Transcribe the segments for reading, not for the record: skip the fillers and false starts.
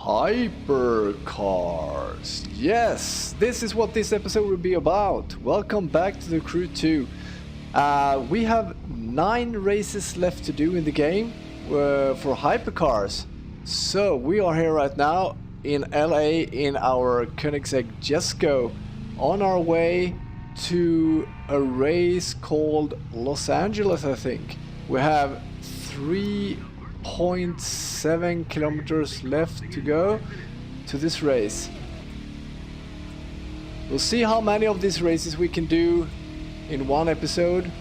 Hypercars. Yes, this is what this episode will be about. Welcome back to the Crew 2. We have 9 races left to do in the game for hypercars. So we are here right now in LA in our Koenigsegg Jesko on our way to a race called Los Angeles, I think. We have 3.7 kilometers left to go to this race. We'll see how many of these races we can do in one episode.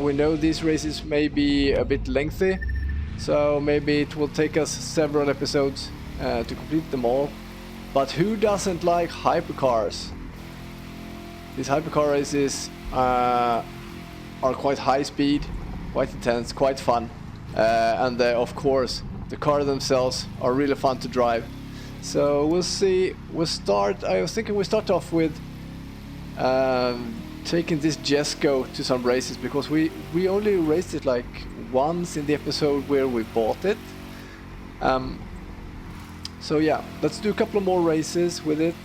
We know these races may be a bit lengthy, so maybe it will take us several episodes to complete them all. But who doesn't like hypercars? These hypercar races are quite high speed, quite intense, quite fun. And of course, the cars themselves are really fun to drive. So we'll see. I was thinking we start off with taking this Jesko to some races, because we only raced it like once in the episode where we bought it. So yeah, let's do a couple of more races with it.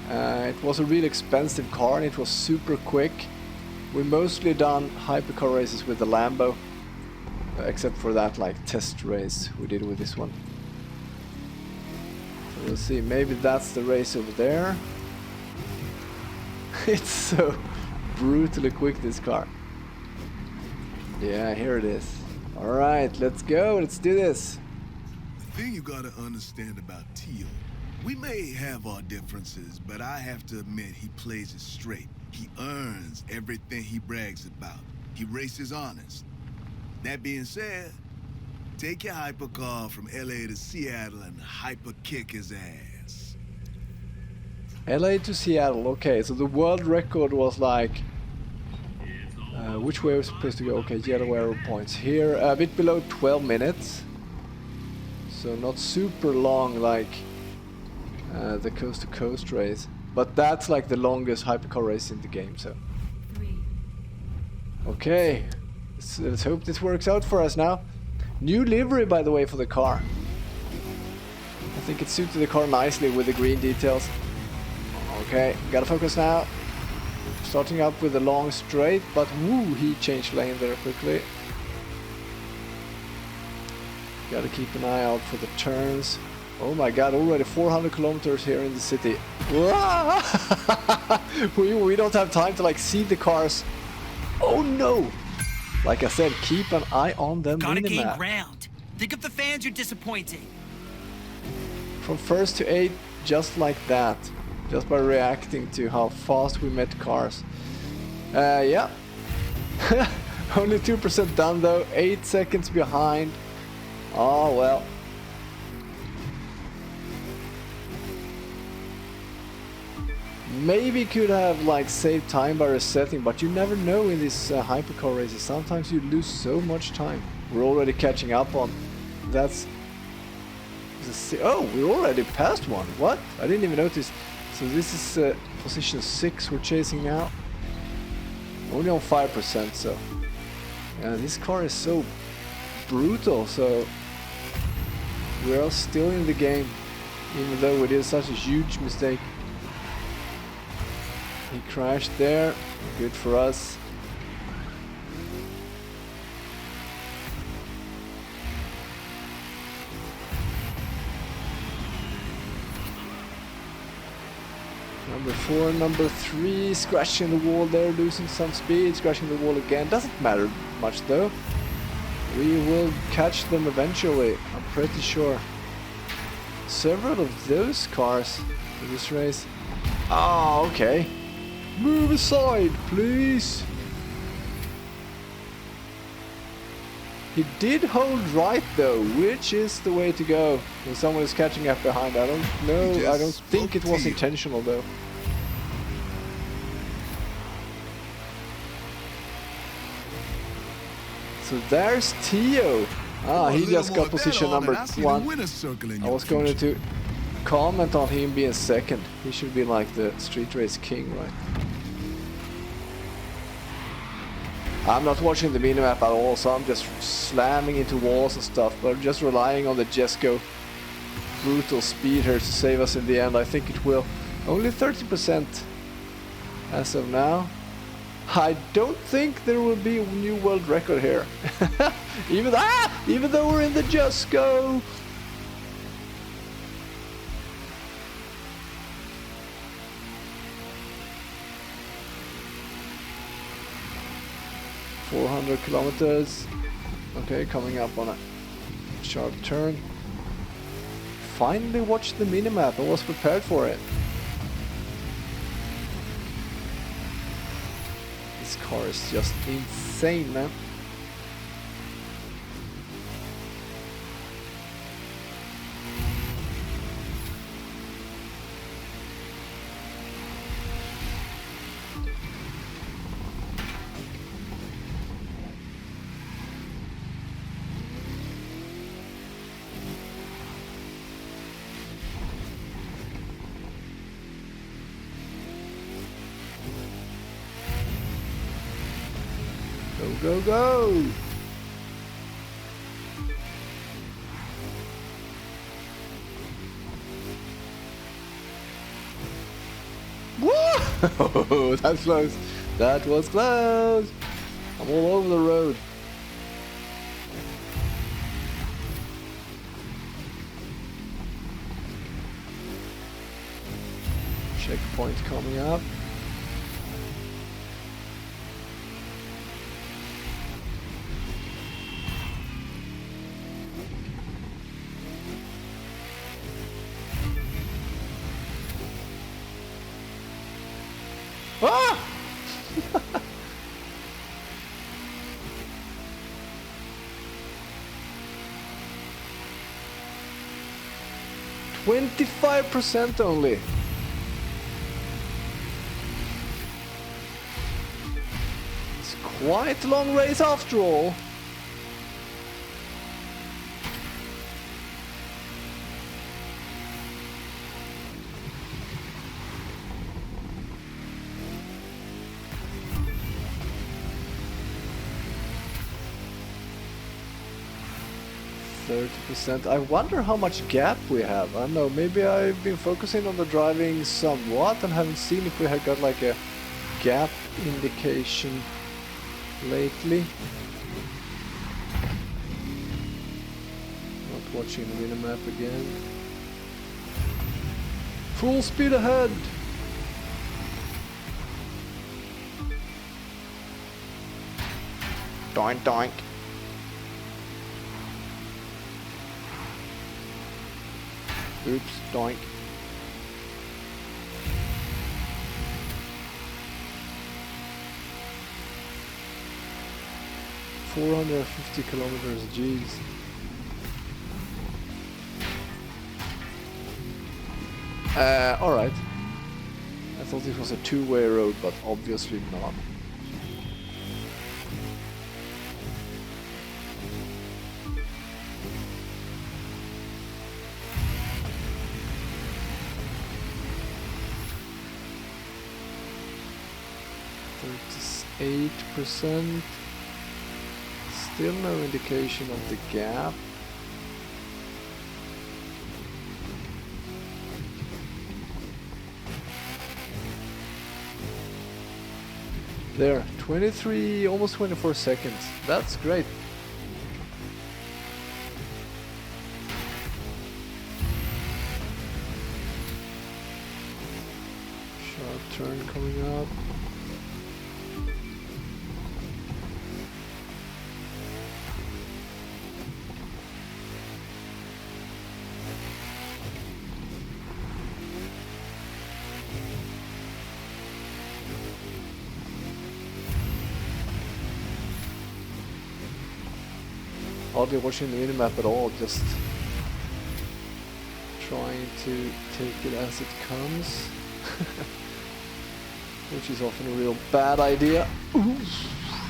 It was a really expensive car and it was super quick. We mostly done hypercar races with the Lambo, except for that like test race we did with this one. So we'll see, maybe that's the race over there. It's so brutally quick, this car. Yeah, here it is. Alright, let's go, let's do this. The thing you gotta understand about Tio, we may have our differences, but I have to admit he plays it straight. He earns everything he brags about. He races honest. That being said, take your hypercar from LA to Seattle and hyper kick his ass. LA to Seattle, okay, so the world record was like... which way are we supposed to go? Okay, yellow arrow points. Here, a bit below 12 minutes. So not super long like the coast to coast race. But that's like the longest hypercar race in the game, so... Okay. Let's hope this works out for us now. New livery, by the way, for the car. I think it suited the car nicely with the green details. Okay, gotta focus now. Starting up with a long straight, but woo, he changed lane there quickly. Gotta keep an eye out for the turns. Oh my god, already 400 kilometers here in the city. we don't have time to like see the cars. Oh no! Like I said, keep an eye on them. Gotta gain ground. Think of the fans you're disappointing. From first to 8, just like that. Just by reacting to how fast we met cars. Yeah. Only 2% done though, 8 seconds behind. Oh well. Maybe could have like saved time by resetting, but you never know in these hypercar races. Sometimes you lose so much time. We're already catching up on. That's. Oh, we already passed one. What? I didn't even notice. So this is position 6 we're chasing now. Only on 5%, so. Yeah, this car is so brutal. So we are still in the game, even though we did such a huge mistake. He crashed there, good for us. Number 4, number 3, scratching the wall there, losing some speed, scratching the wall again. Doesn't matter much though. We will catch them eventually, I'm pretty sure. Several of those cars in this race. Oh, okay. Move aside, please. He did hold right though, which is the way to go when someone is catching up behind. I don't know, I don't think it was intentional though. So there's Tio. Ah, he just got position number 1. I was going to comment on him being second. He should be like the street race king, right? I'm not watching the minimap at all, so I'm just slamming into walls and stuff, but just relying on the Jesko brutal speed here to save us in the end. I think it will. Only 30% as of now. I don't think there will be a new world record here. even though we're in the Jesko. .400 kilometers. Okay, coming up on a sharp turn. Finally watched the minimap. I was prepared for it. This car is just insane, man. Go, go! Whoa! That's close. That was close. I'm all over the road. Checkpoint coming up. Ah! %25 only. It's quite a long race after all. %. I wonder how much gap we have. I don't know, maybe I've been focusing on the driving somewhat and haven't seen if we have got like a gap indication lately. Not watching the minimap again. Full speed ahead! Doink doink. Oops, doink. .450 kilometers, jeez. Alright. I thought this was a two-way road, but obviously not. %. Still no indication of the gap. There, 23, almost 24 seconds. That's great. Sharp turn coming up. Hardly watching the minimap at all, just trying to take it as it comes, which is often a real bad idea. Ooh,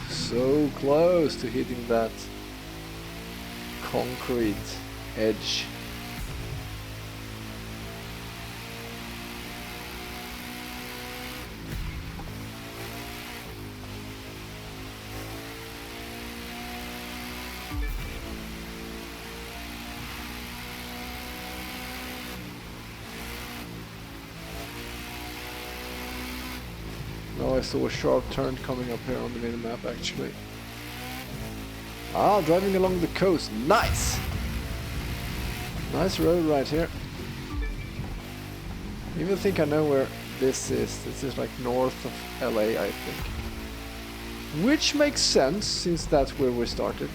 so close to hitting that concrete edge. No, I saw a sharp turn coming up here on the minimap actually. Ah, driving along the coast. Nice! Nice road right here. I even think I know where this is. This is like north of LA, I think. Which makes sense, since that's where we started.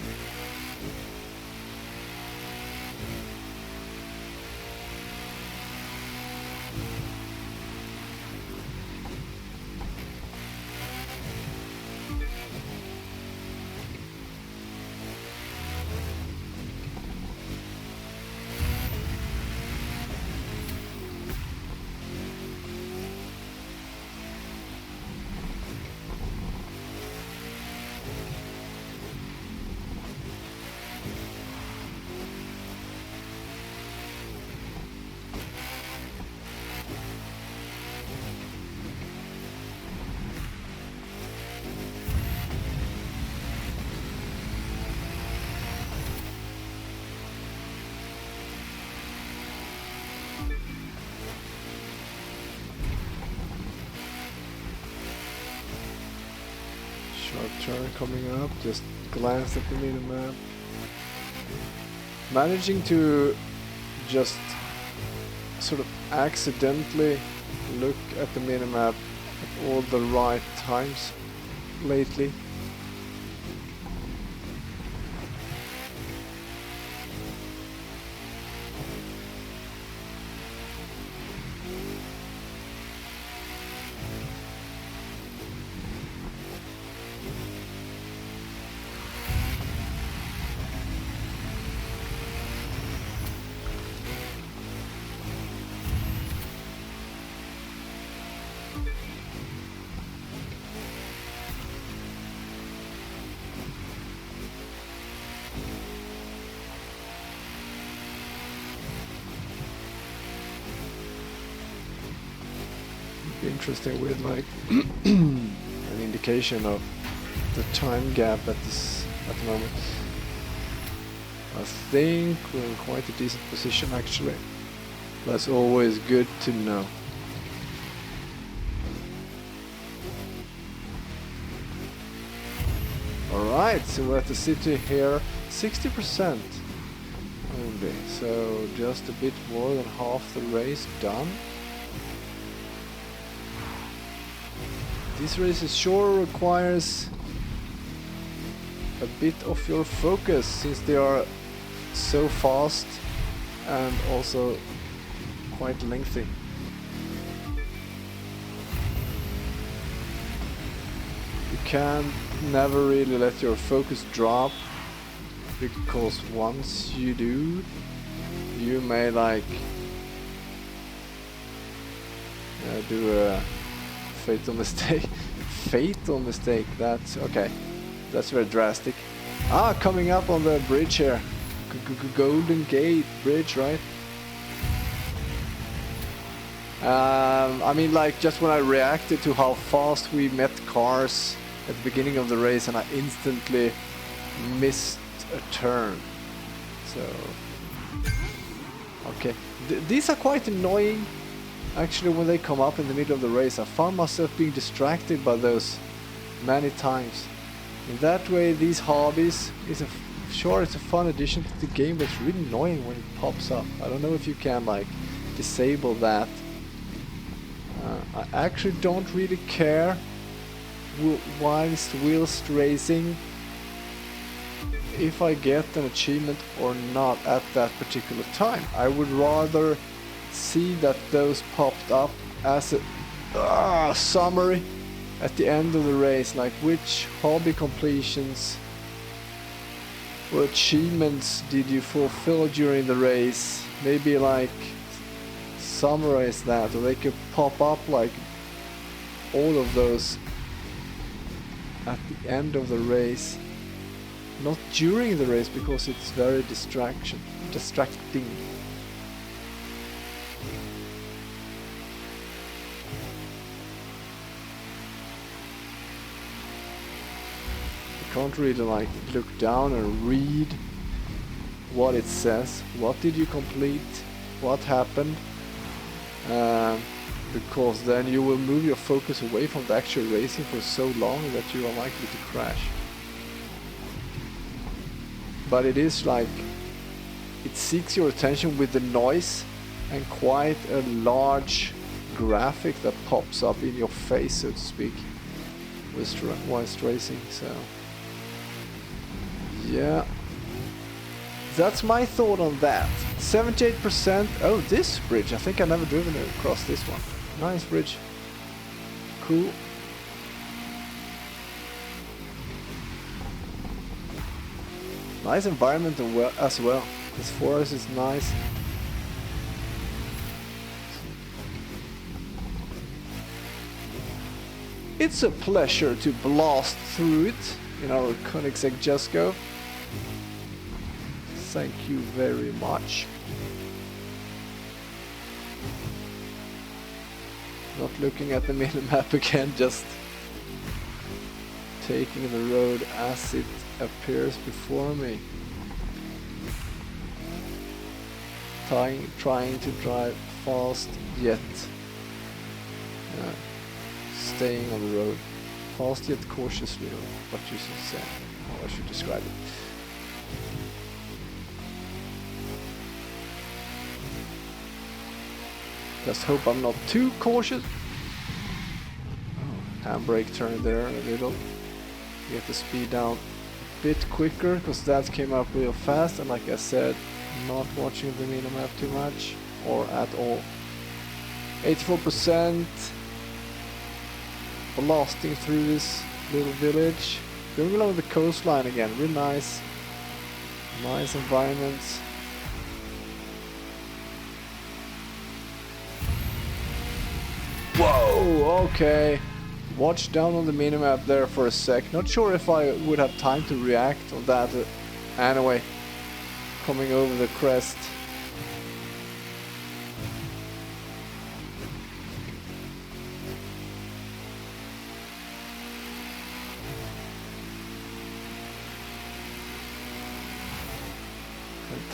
Sharp turn coming up, just glance at the minimap. Managing to just sort of accidentally look at the minimap at all the right times lately. Interesting with like an indication of the time gap at the moment. I think we're in quite a decent position actually. That's always good to know. Alright, so we're at the city here, 60% only, so just a bit more than half the race done. This race sure requires a bit of your focus since they are so fast and also quite lengthy. You can never really let your focus drop, because once you do, you may like do a fatal mistake. Fatal mistake, that's okay. That's very drastic. Ah, coming up on the bridge here. Golden Gate Bridge, right? I mean, like, just when I reacted to how fast we met cars at the beginning of the race, and I instantly missed a turn. So, okay. These are quite annoying. Actually, when they come up in the middle of the race, I found myself being distracted by those many times. In that way, these hobbies is sure it's a fun addition to the game, but it's really annoying when it pops up. I don't know if you can like disable that. I actually don't really care whilst racing if I get an achievement or not at that particular time. I would rather see that those popped up as a summary at the end of the race, like which hobby completions or achievements did you fulfill during the race. Maybe like summarize that, or they could pop up like all of those at the end of the race, not during the race, because it's very distracting. Can't really like look down and read what it says. What did you complete? What happened? because then you will move your focus away from the actual racing for so long that you are likely to crash. But it is like, it seeks your attention with the noise and quite a large graphic that pops up in your face, so to speak, whilst racing. So yeah, that's my thought on that. 78%. Oh, this bridge, I think I've never driven across this one. Nice bridge, cool. Nice environment as well. This forest is nice. It's a pleasure to blast through it in our Koenigsegg Jesko. Thank you very much. Not looking at the minimap again, just taking the road as it appears before me. Trying to drive fast yet staying on the road. Fast yet cautiously, or what you should say, how I should describe it. Just hope I'm not too cautious. Oh, handbrake turn there a little. Get the speed down a bit quicker, because that came up real fast, and like I said, not watching the minimap too much or at all. 84%. Blasting through this little village. Going along the coastline again, really nice. Nice environments. Whoa, okay. Watch down on the minimap there for a sec. Not sure if I would have time to react on that. Anyway, coming over the crest.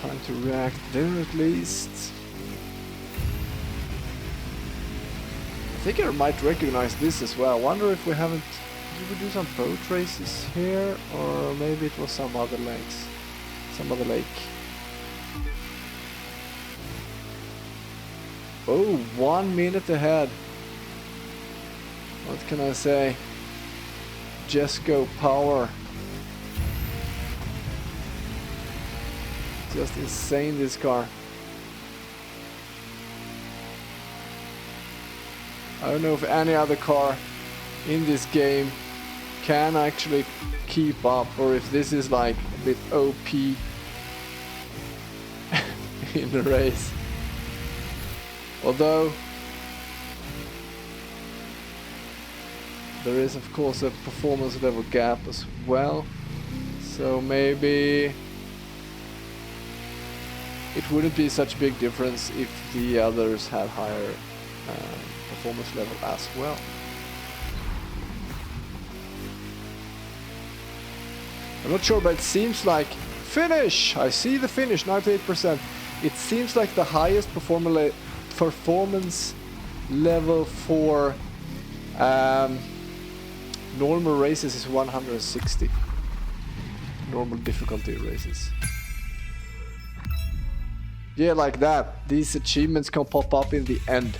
Time to react there at least. I think I might recognize this as well. I wonder if we haven't... Did we do some boat races here? Or maybe it was some other lakes. Some other lake. Oh, 1 minute ahead. What can I say? Jesko power. Just insane, this car. I don't know if any other car in this game can actually keep up, or if this is like a bit OP in the race. Although there is of course a performance level gap as well, so maybe it wouldn't be such a big difference if the others had higher performance level as well. I'm not sure, but it seems like finish! I see the finish, 98%. It seems like the highest performance level for normal races is 160. Normal difficulty races. Yeah, like that. These achievements can pop up in the end.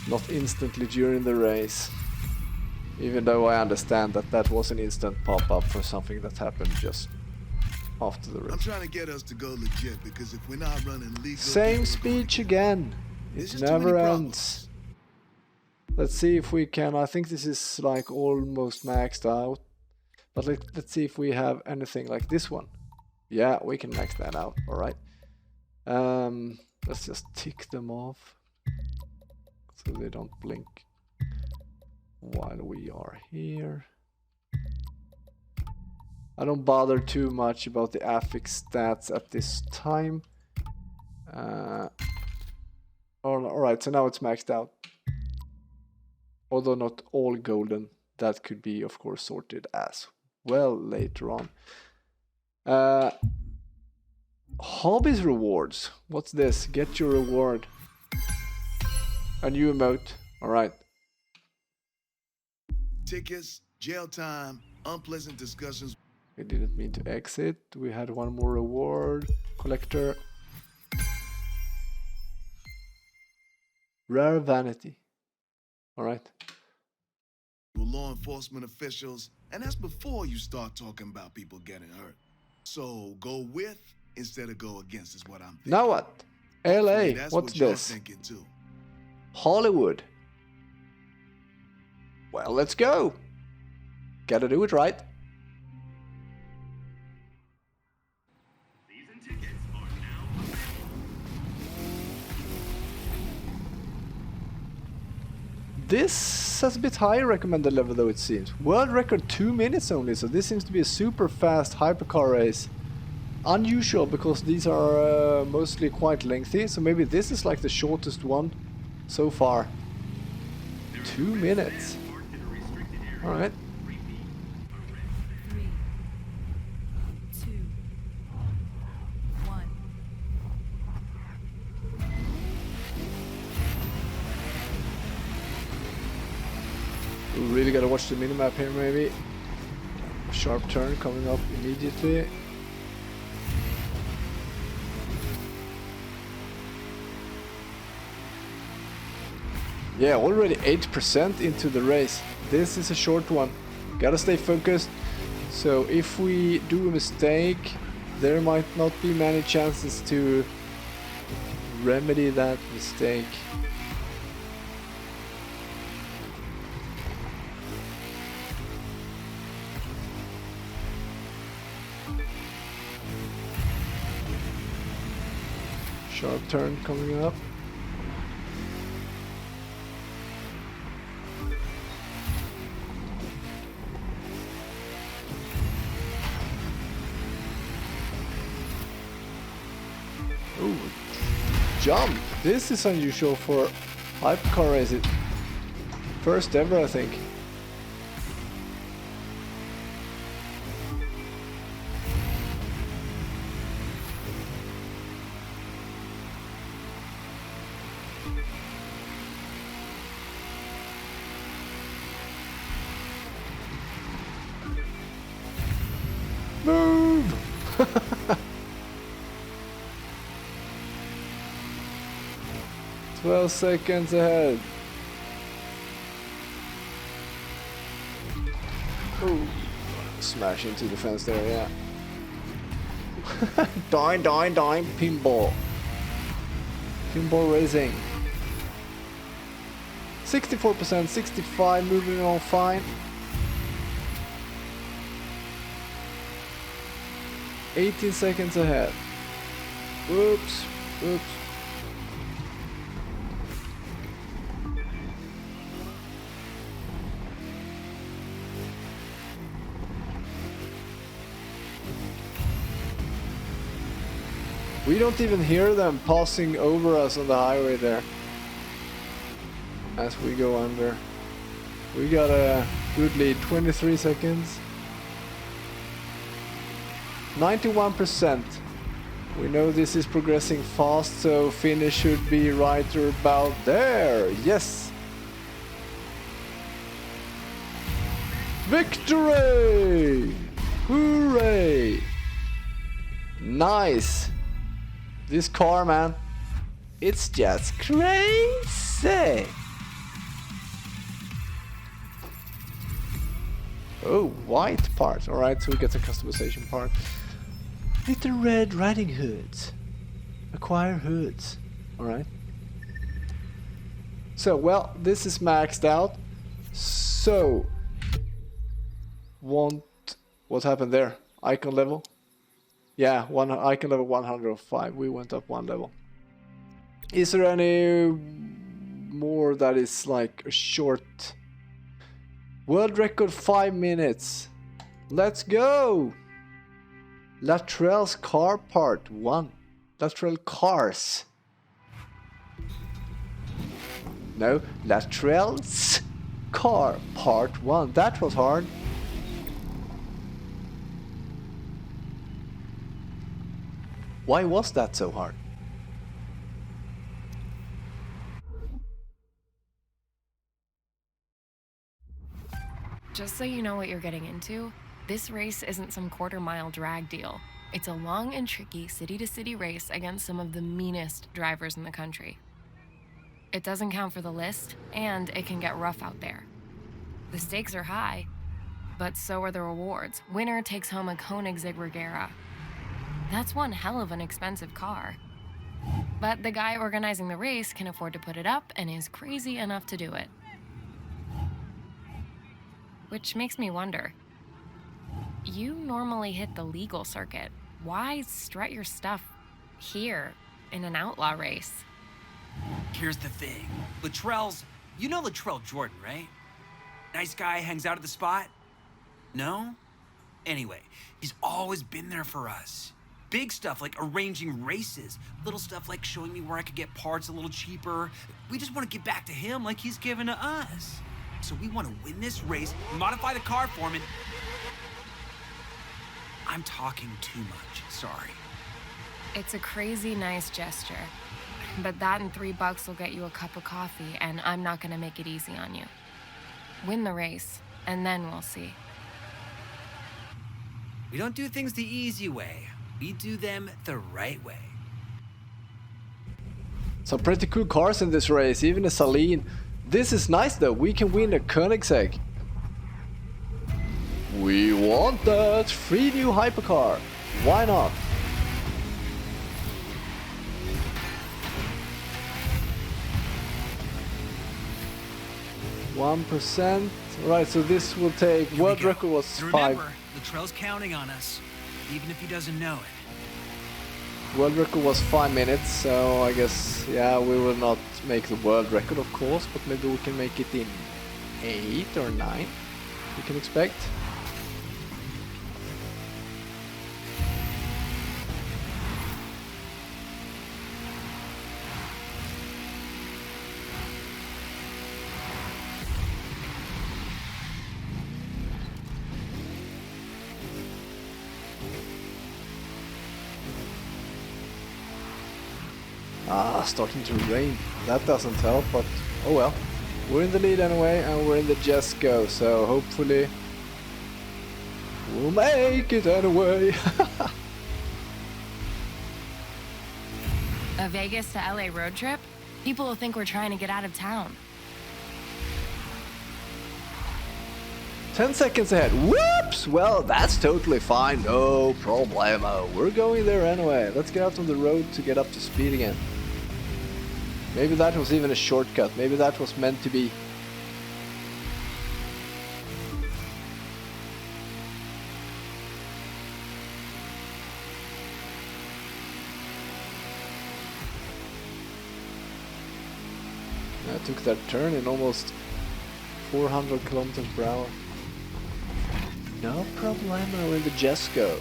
Not instantly during the race. Even though I understand that that was an instant pop-up for something that happened just after the race. I'm trying to get us to go legit, because if we're not running legal... Same speech again. It never ends. Let's see if we can... I think this is like almost maxed out. But let's see if we have anything like this one. Yeah, we can max that out. Alright. Let's just tick them off, so they don't blink while we are here. I don't bother too much about the affix stats at this time. Alright, so now it's maxed out. Although not all golden. That could be, of course, sorted as well later on. Hobbies rewards. What's this? Get your reward. A new emote. Alright. Tickets, jail time, unpleasant discussions. We didn't mean to exit. We had one more reward. Collector. Rare vanity. Alright. With law enforcement officials, and that's before you start talking about people getting hurt. So go with instead of go against is what I'm thinking. Now what? Hopefully LA. that's What's what you're this? thinking too. Hollywood. Well, let's go. Gotta do it right. Season tickets are now available. This has a bit higher recommended level though, it seems. World record 2 minutes only, so this seems to be a super fast hypercar race. Unusual because these are mostly quite lengthy, so maybe this is like the shortest one so far. 2 minutes. Parked in a restricted area. Alright. Repeat. Arrest. 3, 2, 1. We really gotta watch the minimap here maybe. A sharp turn coming up immediately. Yeah, already 8% into the race. This is a short one. Gotta stay focused. So if we do a mistake, there might not be many chances to remedy that mistake. Sharp turn coming up. Ooh, jump! This is unusual for hypercar races. First ever, I think. Move! 12 seconds ahead. Ooh, smash into the fence there, yeah. Dine, dine, dine, pinball. Pinball racing. 64%, 65, moving on fine. 18 seconds ahead. Oops, oops. We don't even hear them passing over us on the highway there. As we go under. We got a good lead, 23 seconds. 91%. We know this is progressing fast, so finish should be right about there. Yes! Victory! Hooray! Nice! This car, man, it's just crazy! Oh, white part. Alright, so we get the customization part. Little red riding hoods. Acquire hoods. Alright. So, well, this is maxed out. So, what happened there? Icon level? Yeah, icon level 105. We went up one level. Is there any more that is like a short world record 5 minutes? Let's go! Latrell's car part 1. Latrell cars. No, Latrell's car part 1. That was hard. Why was that so hard? Just so you know what you're getting into, this race isn't some quarter-mile drag deal. It's a long and tricky city-to-city race against some of the meanest drivers in the country. It doesn't count for the list, and it can get rough out there. The stakes are high, but so are the rewards. Winner takes home a Koenigsegg Jesko. That's one hell of an expensive car. But the guy organizing the race can afford to put it up and is crazy enough to do it. Which makes me wonder, you normally hit the legal circuit. Why strut your stuff here in an outlaw race? Here's the thing. Luttrell's... You know Luttrell Jordan, right? Nice guy, hangs out at the spot? No? Anyway, he's always been there for us. Big stuff like arranging races. Little stuff like showing me where I could get parts a little cheaper. We just want to give back to him like he's given to us. So we want to win this race, modify the car for him, and... I'm talking too much, sorry. It's a crazy nice gesture, but that and $3 will get you a cup of coffee, and I'm not gonna make it easy on you. Win the race, and then we'll see. We don't do things the easy way. We do them the right way. Some pretty cool cars in this race, even a Saleen. This is nice though, we can win a Koenigsegg. We want that! Free new hypercar! Why not? %. Right, so this will take... Here World we go. record was And 5. remember, Luttrell's counting on us, even if he doesn't know it. World record was 5 minutes, so I guess, yeah, we will not make the world record of course, but maybe we can make it in 8 or 9, we can expect. Starting to rain. That doesn't help, but oh well. We're in the lead anyway, and we're in the Jesko, so hopefully we'll make it anyway. A Vegas to LA road trip? People will think we're trying to get out of town. 10 seconds ahead. Whoops! Well, that's totally fine. No problemo. We're going there anyway. Let's get out on the road to get up to speed again. Maybe that was even a shortcut. Maybe that was meant to be. I took that turn in almost 400 kilometers per hour. No problemo in the Jesko.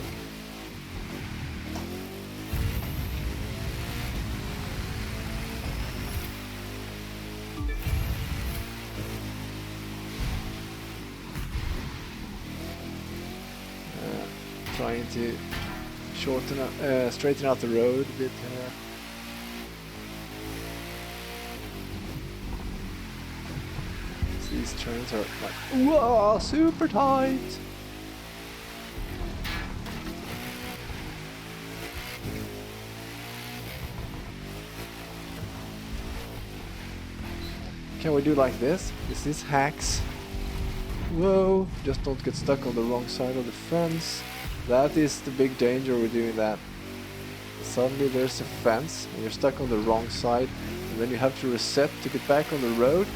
Trying to shorten up, straighten out the road a bit here. These turns are like, whoa, super tight. Can we do like this? Is this hacks? Whoa, just don't get stuck on the wrong side of the fence. That is the big danger with doing that. Suddenly there's a fence and you're stuck on the wrong side, and then you have to reset to get back on the road,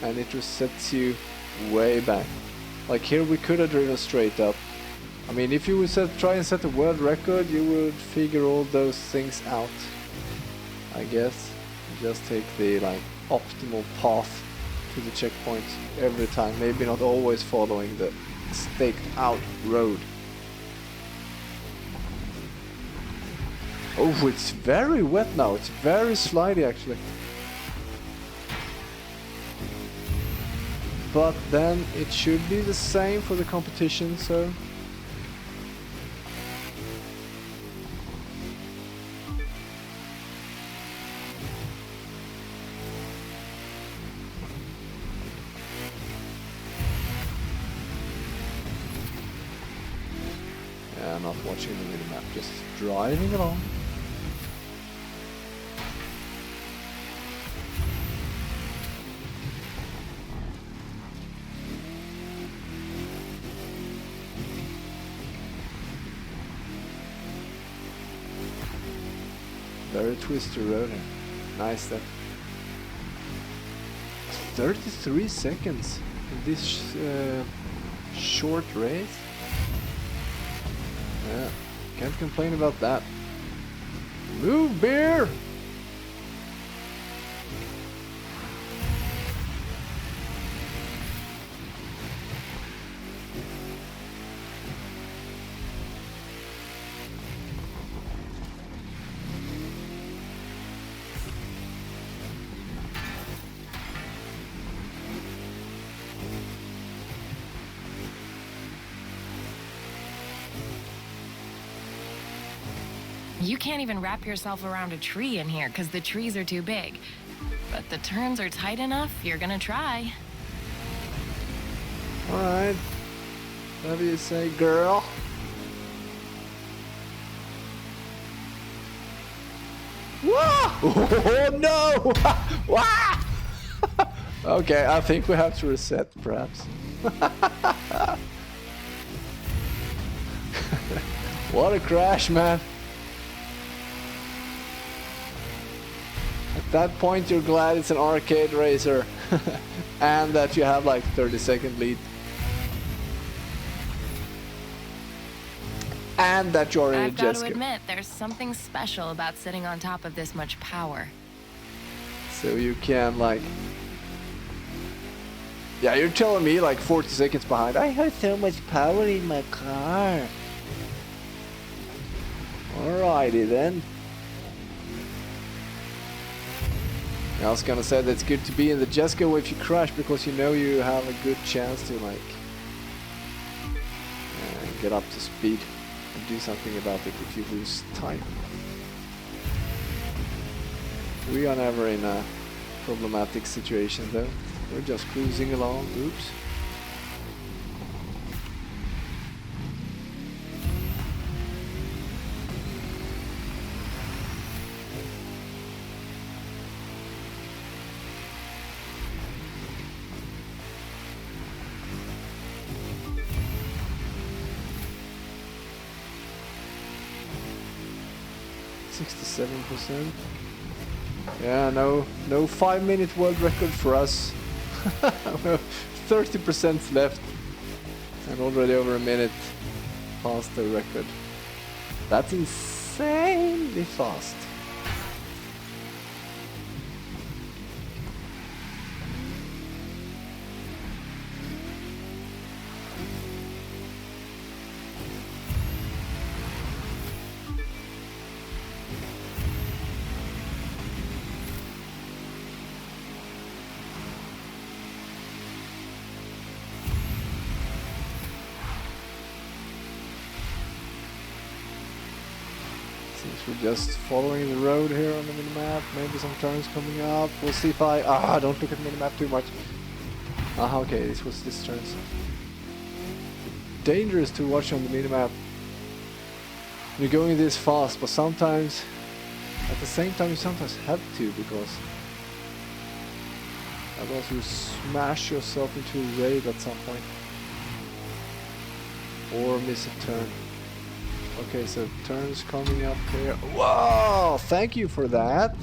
and it resets you way back. Like here we could have driven straight up. I mean, if you would try and set a world record, you would figure all those things out, I guess. You just take the like optimal path to the checkpoint every time, maybe not always following the staked out road. Oh, it's very wet now, it's very slidey actually. But then it should be the same for the competition, so... not watching the minimap, just driving along. Very twisty road here. Nice that. 33 seconds in this short race. Yeah, can't complain about that. Move, beer! You can't even wrap yourself around a tree in here because the trees are too big. But the turns are tight enough, you're gonna try. Alright. Whatever you say, girl. Whoa! Oh no! Wah! Okay, I think we have to reset, perhaps. What a crash, man. At that point you're glad it's an arcade racer and that you have like 30-second lead. And that you're in a I've got to Jesko. admit, there's something special about sitting on top of this much power. So you can like... Yeah, you're telling me like 40 seconds behind. I have so much power in my car. Alrighty then. I was gonna say that it's good to be in the Jesko if you crash, because you know you have a good chance to like get up to speed and do something about it if you lose time. We are never in a problematic situation though. We're just cruising along. Oops. %. Yeah, no 5-minute world record for us. 30% left and already over a minute past the record. That's insanely fast. We're just following the road here on the minimap. Maybe some turns coming up. We'll see if I... don't look at the minimap too much. Okay, this was this turns. Dangerous to watch on the minimap. You're going this fast, but sometimes... At the same time, you sometimes have to, because... Otherwise you smash yourself into a wave at some point. Or miss a turn. Okay, so turns coming up here. Whoa! Thank you for that.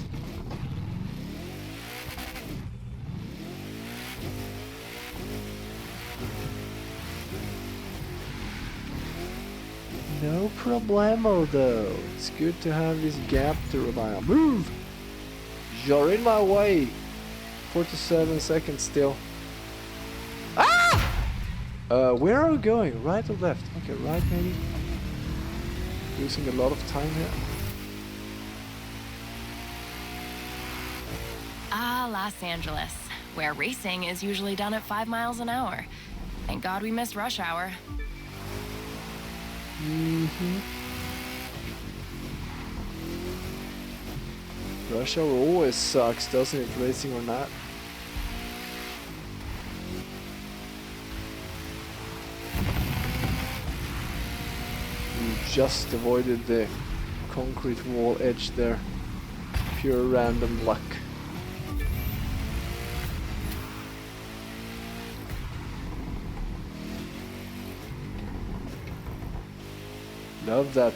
No problemo though. It's good to have this gap to rely on. Move! You're in my way. 47 seconds still. Ah! Where are we going? Right or left? Okay, right maybe. Losing a lot of time here. Los Angeles, where racing is usually done at 5 miles an hour. Thank God we missed rush hour. Rush hour always sucks, doesn't it? Racing or not. just avoided the concrete wall edge there. Pure random luck. Love that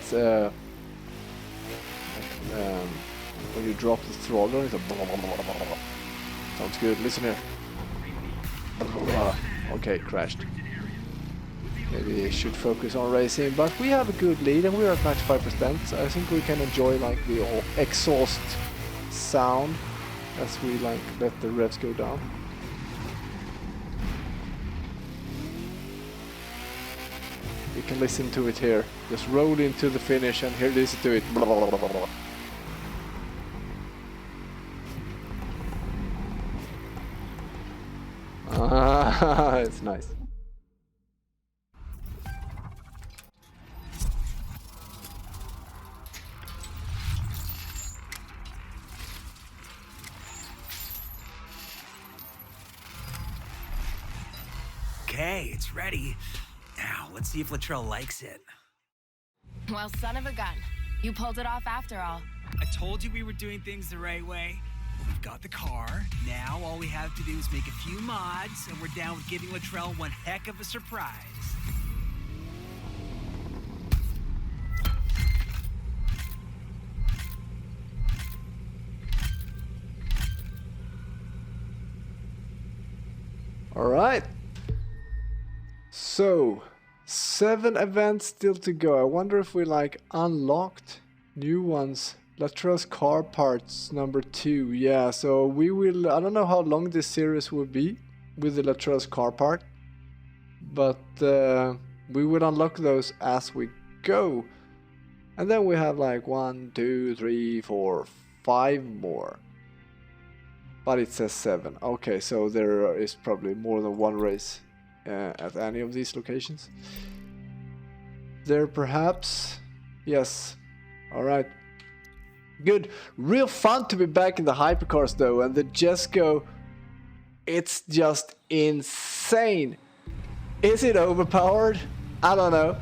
when you drop the throttle, it's a sounds good. Listen here. Okay, crashed. Maybe I should focus on racing, but we have a good lead and we're at 95%. So I think we can enjoy like the exhaust sound as we like let the revs go down. You can listen to it here. Just roll into the finish and here, listen to it. Ah, it's nice. Okay, it's ready. Now, let's see if Latrell likes it. Well, son of a gun. You pulled it off after all. I told you we were doing things the right way. We've got the car. Now all we have to do is make a few mods, and we're down with giving Latrell one heck of a surprise. All right. So, 7 events still to go. I wonder if we like unlocked new ones. Latrell's car parts number 2. Yeah, so we will. I don't know how long this series will be with the Latrell's car part, but we will unlock those as we go. And then we have like 1, 2, 3, 4, 5 more. But it says 7. Okay, so there is probably more than one race at any of these locations. There perhaps. Yes. Alright. Good. Real fun to be back in the hypercars though, and the Jesko, it's just insane. Is it overpowered? I don't know.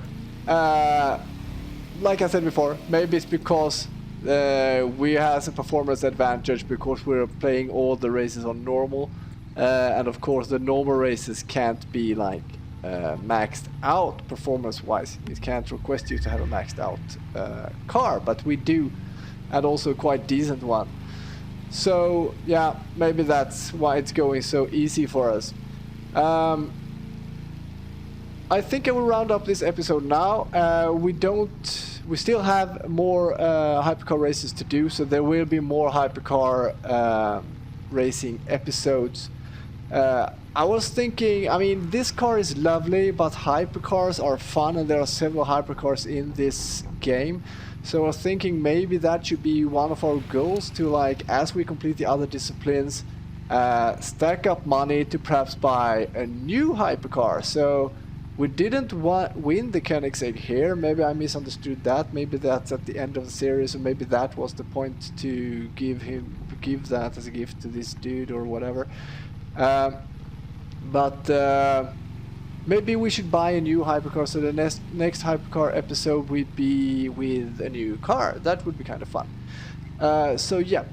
Like I said before, maybe it's because we have a performance advantage because we're playing all the races on normal, and of course the normal races can't be like maxed out performance wise. It can't request you to have a maxed out car, but we do, and also quite decent one. So yeah, maybe that's why it's going so easy for us. I think I will round up this episode now. We still have more hypercar races to do, so there will be more hypercar racing episodes. I was thinking, I mean, this car is lovely, but hypercars are fun, and there are several hypercars in this game. So I was thinking maybe that should be one of our goals to, like, as we complete the other disciplines, stack up money to perhaps buy a new hypercar. So we didn't win the Koenigsegg here. Maybe I misunderstood that. Maybe that's at the end of the series, or maybe that was the point to give that as a gift to this dude or whatever. But maybe we should buy a new hypercar, so the next hypercar episode would be with a new car. That would be kind of fun. So yeah,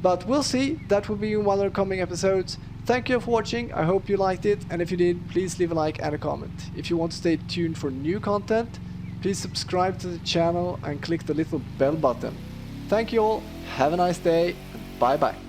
but we'll see. That will be in one of the coming episodes. Thank you for watching. I hope you liked it, and if you did, please leave a like and a comment. If you want to stay tuned for new content, please subscribe to the channel and click the little bell button. Thank you all, have a nice day, and bye bye.